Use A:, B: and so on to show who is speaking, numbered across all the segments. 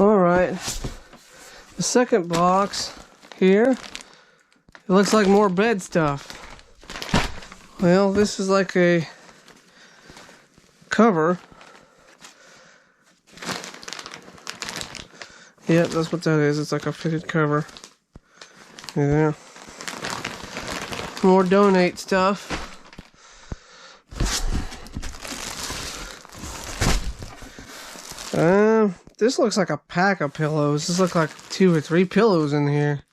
A: Alright, the second box here, it looks like more bed stuff. Well, this is like a cover. Yep, that's what that is. It's like a fitted cover. Yeah. More donate stuff. This looks like a pack of pillows. This looks like 2 or 3 pillows in here.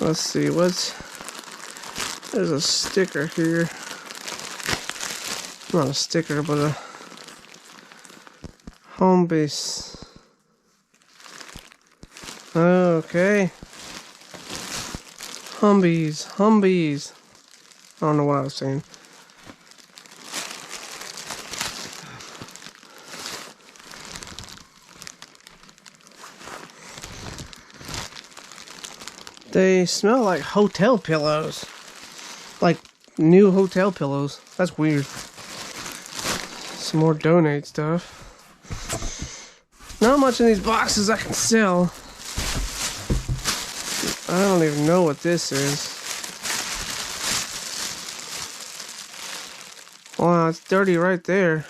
A: Let's see, there's a sticker here. Not a sticker, but a home base. Okay. Humbees. I don't know what I was saying. They smell like hotel pillows. Like new hotel pillows. That's weird. Some more donate stuff. Not much in these boxes I can sell. I don't even know what this is. Wow, it's dirty right there.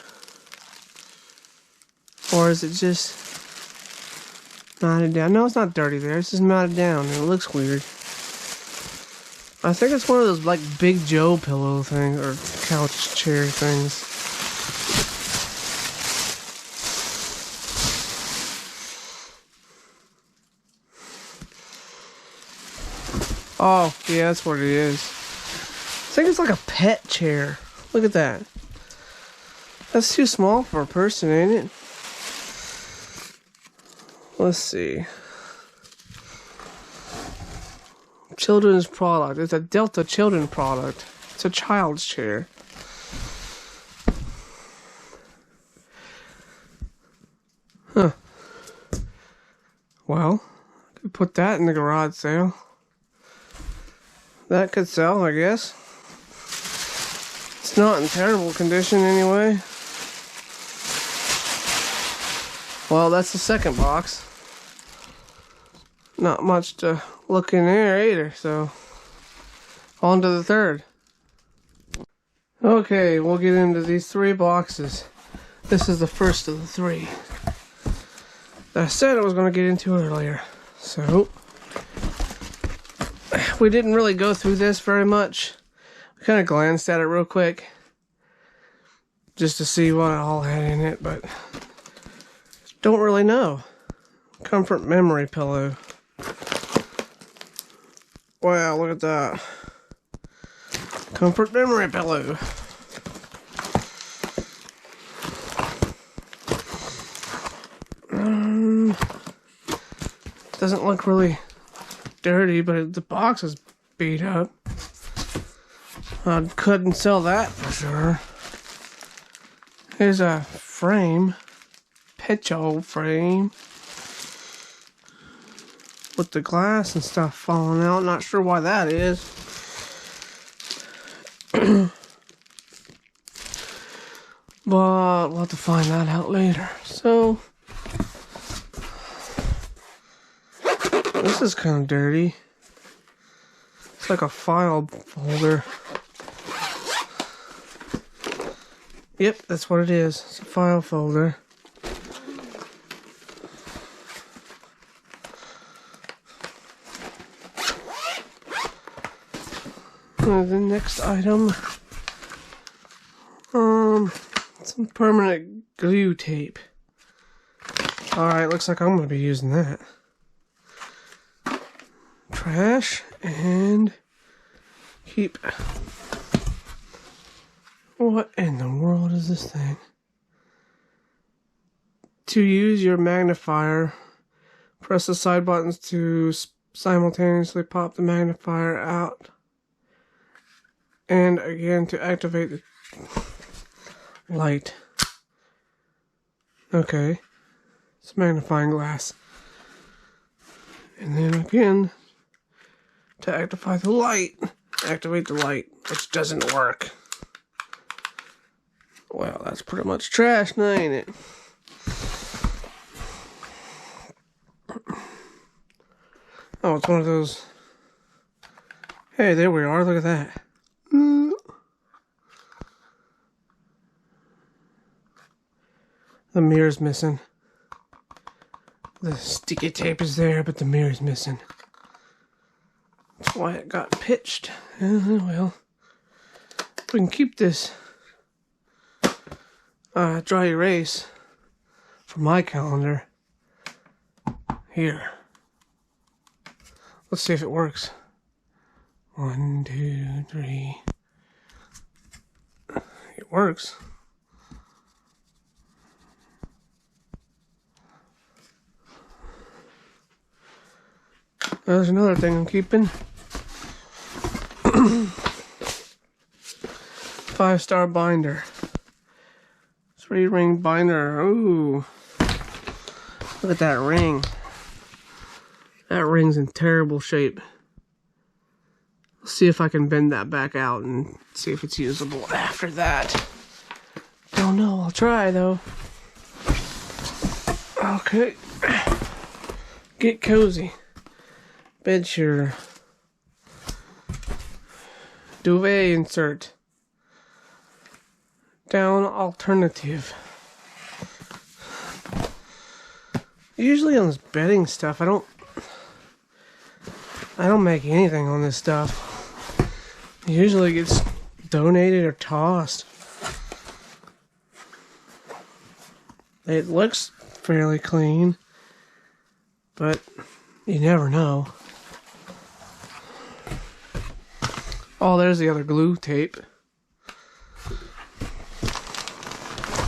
A: Or is it just matted down? No, it's not dirty there. It's just matted down. It looks weird. I think it's one of those like Big Joe pillow things or couch chair things. Oh, yeah, that's what it is. I think it's like a pet chair. Look at that. That's too small for a person, ain't it? Let's see. Children's product. It's a Delta children product. It's a child's chair. Huh. Well, I could put that in the garage sale. That could sell, I guess. It's not in terrible condition anyway. Well, that's the second box. Not much to look in there either, so on to the third. Okay, we'll get into these 3 boxes. This is the first of the 3 that I said I was going to get into earlier. So we didn't really go through this very much. I kind of glanced at it real quick just to see what it all had in it, but don't really know. Comfort memory pillow. Wow, look at that. Comfort memory pillow. Doesn't look really dirty, but the box is beat up. I couldn't sell that for sure. Here's a frame. Pecho frame. With the glass and stuff falling out. Not sure why that is. But we'll have to find that out later. So this is kind of dirty. It's like a file folder. Yep, that's what it is. It's a file folder. The next item, some permanent glue tape. Alright, looks like I'm going to be using that. Trash and keep. What in the world is this thing? To use your magnifier, press the side buttons to simultaneously pop the magnifier out. And again to activate the light. Okay. It's a magnifying glass. And then again to activate the light, which doesn't work. Well, that's pretty much trash now, ain't it? Oh, it's one of those. Hey, there we are. Look at that. The mirror's missing. The sticky tape is there, but the mirror's missing. That's why it got pitched. Well, we can keep this dry erase for my calendar here. Let's see if it works. 1, 2, 3. It works. There's another thing I'm keeping. 5-star binder. 3-ring binder. Ooh. Look at that ring. That ring's in terrible shape. Let's see if I can bend that back out and see if it's usable after that. Don't know. I'll try though. Okay. Get cozy. Bed shear. Duvet insert. Down alternative. Usually on this bedding stuff, I don't make anything on this stuff. It usually gets donated or tossed. It looks fairly clean, but you never know. Oh, there's the other glue tape.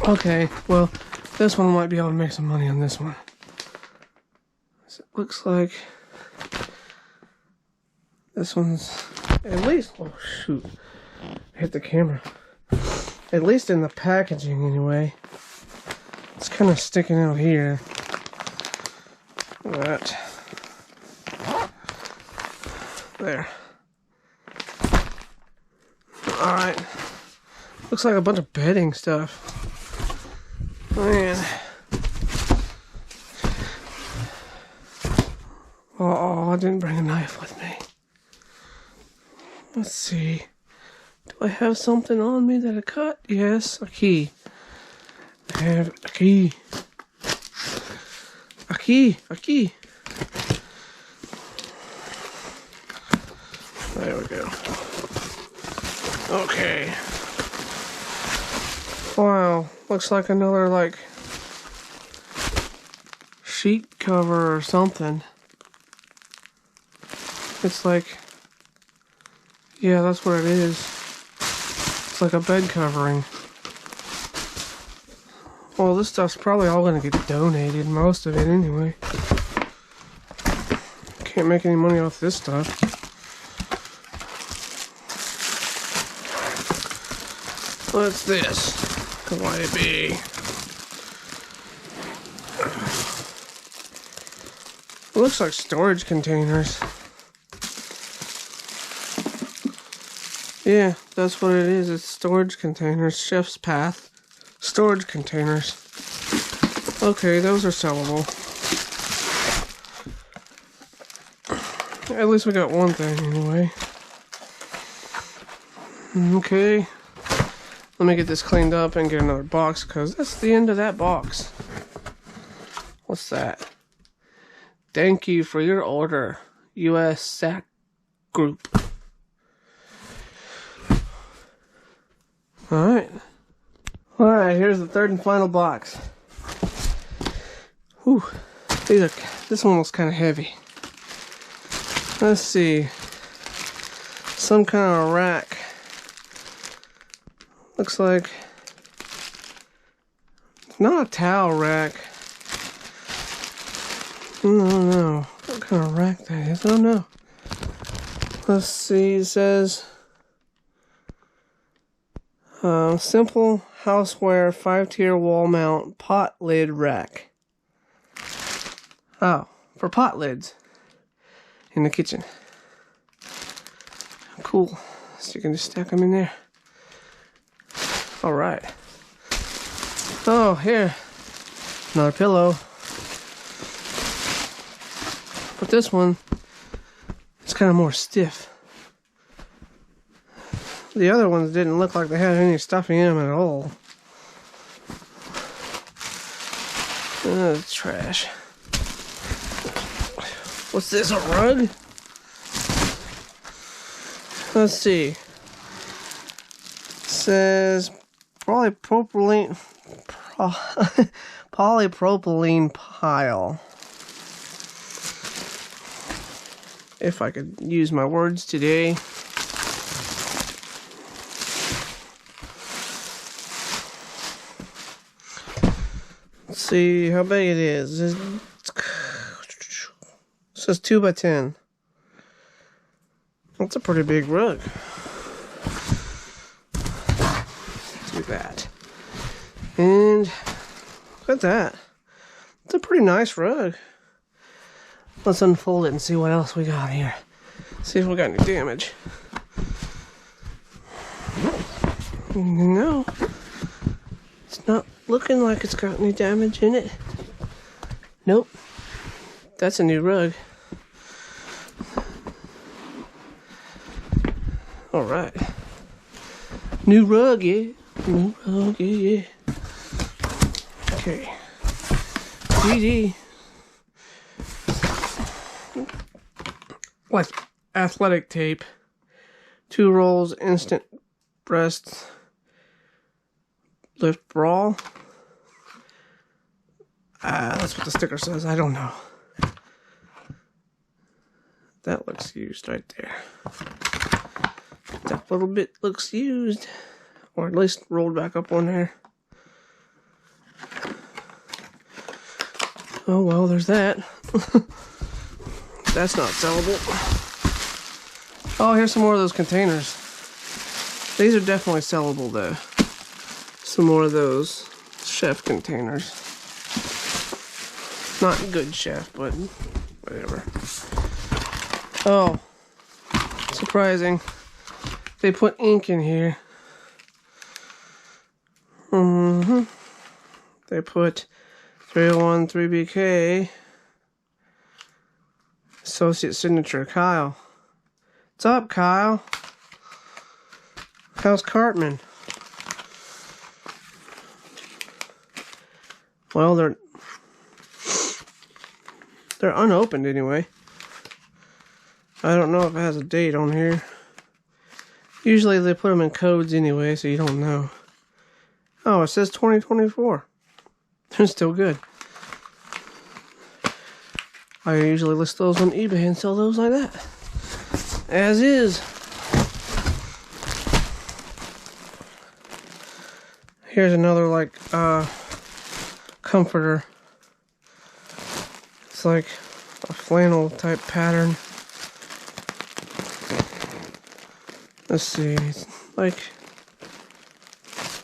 A: Okay, well, this one might be able to make some money on this one. It looks like this one's at least, oh shoot, I hit the camera. At least in the packaging anyway. It's kind of sticking out here. Look at that. There. Alright. Looks like a bunch of bedding stuff. Man. Oh, I didn't bring a knife with me. Let's see. Do I have something on me that I cut? Yes, a key. I have a key. A key. A key. There we go. Okay. Wow. Looks like another, like, sheet cover or something. It's like, yeah, that's what it is. It's like a bed covering. Well, this stuff's probably all gonna get donated, most of it anyway. Can't make any money off this stuff. What's this? Why be? It looks like storage containers. Yeah, that's what it is. It's storage containers. Chef's Path. Storage containers. Okay, those are sellable. At least we got one thing anyway. Okay. Let me get this cleaned up and get another box, because that's the end of that box. What's that? Thank you for your order, U.S. SAC Group. Alright. Alright, here's the third and final box. Whew. This one was kind of heavy. Let's see. Some kind of rack. Looks like it's not a towel rack. No. What kind of rack that is? I don't know. Let's see. It says simple houseware 5-tier wall mount pot lid rack. Oh, for pot lids in the kitchen. Cool. So you can just stack them in there. Alright. Oh, here. Another pillow. But this one, it's kind of more stiff. The other ones didn't look like they had any stuffing in them at all. Trash. What's this, a rug? Let's see. It says polypropylene pile. If I could use my words today. Let's see how big it is. It says 2 by 10. That's a pretty big rug. Do that. And look at that. It's a pretty nice rug. Let's unfold it and see what else we got here. See if we got any damage. No. It's not looking like it's got any damage in it. Nope. That's a new rug. Alright. New rug, yeah. New rug, yeah. Okay. GD. Like athletic tape. 2 rolls, instant breast lift bra. That's what the sticker says. I don't know. That looks used right there. That little bit looks used. Or at least rolled back up on there. Oh well, there's that. That's not sellable. Oh, here's some more of those containers. These are definitely sellable though. Some more of those chef containers. Not good chef, but whatever. Oh, surprising. They put ink in here. They put 301 3BK Associate Signature Kyle. What's up, Kyle? How's Cartman? Well, they're unopened anyway. I don't know if it has a date on here. Usually they put them in codes anyway, so you don't know. Oh, it says 2024. They're still good. I usually list those on eBay and sell those like that. As is. Here's another, like, comforter. It's like a flannel type pattern. Let's see. It's like,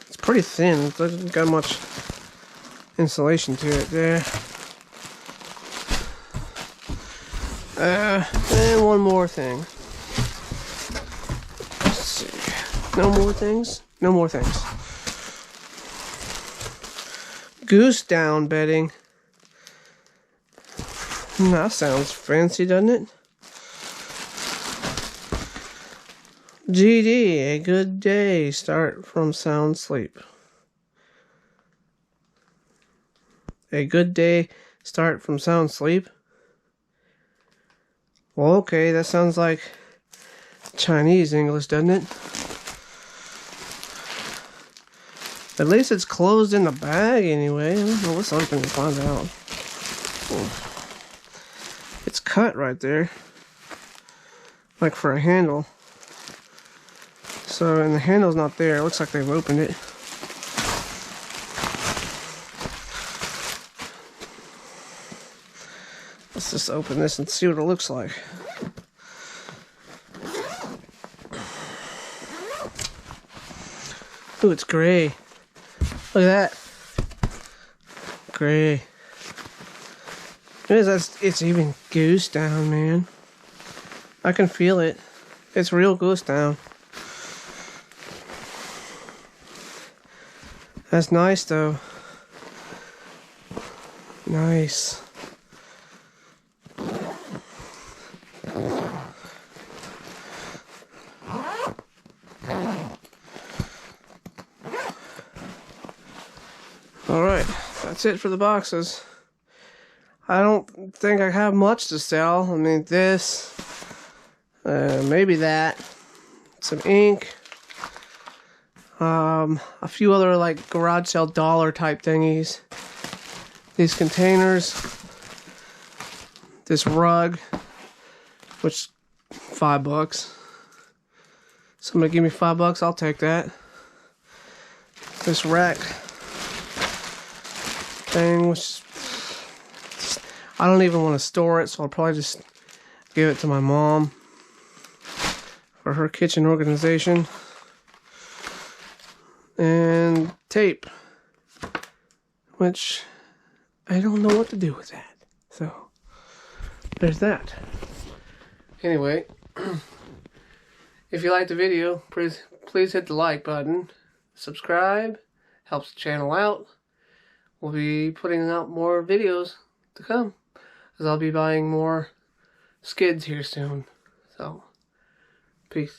A: it's pretty thin. It doesn't got much insulation to it there. And one more thing. Let's see. No more things? No more things. Goose down bedding. That sounds fancy, doesn't it? GD, a good day. Start from sound sleep. A good day. Start from sound sleep. Well, okay, that sounds like Chinese English, doesn't it? At least it's closed in the bag anyway. Well, let's open and find out. It's cut right there. Like for a handle. So, and the handle's not there. It looks like they've opened it. Let's just open this and see what it looks like. Ooh, it's gray. Look at that. Gray. It is, it's even goose down, man. I can feel it. It's real goose down. That's nice, though. Nice. Alright, that's it for the boxes. I don't think I have much to sell. I mean, this, maybe that, some ink, a few other like garage sale dollar type thingies, these containers, this rug, which $5. Somebody give me $5, I'll take that. This rack thing, which I don't even want to store it, so I'll probably just give it to my mom for her kitchen organization. And tape, which I don't know what to do with that. So there's that. Anyway, if you liked the video, please hit the like button. Subscribe, helps the channel out. We'll be putting out more videos to come, as I'll be buying more skids here soon. So, peace.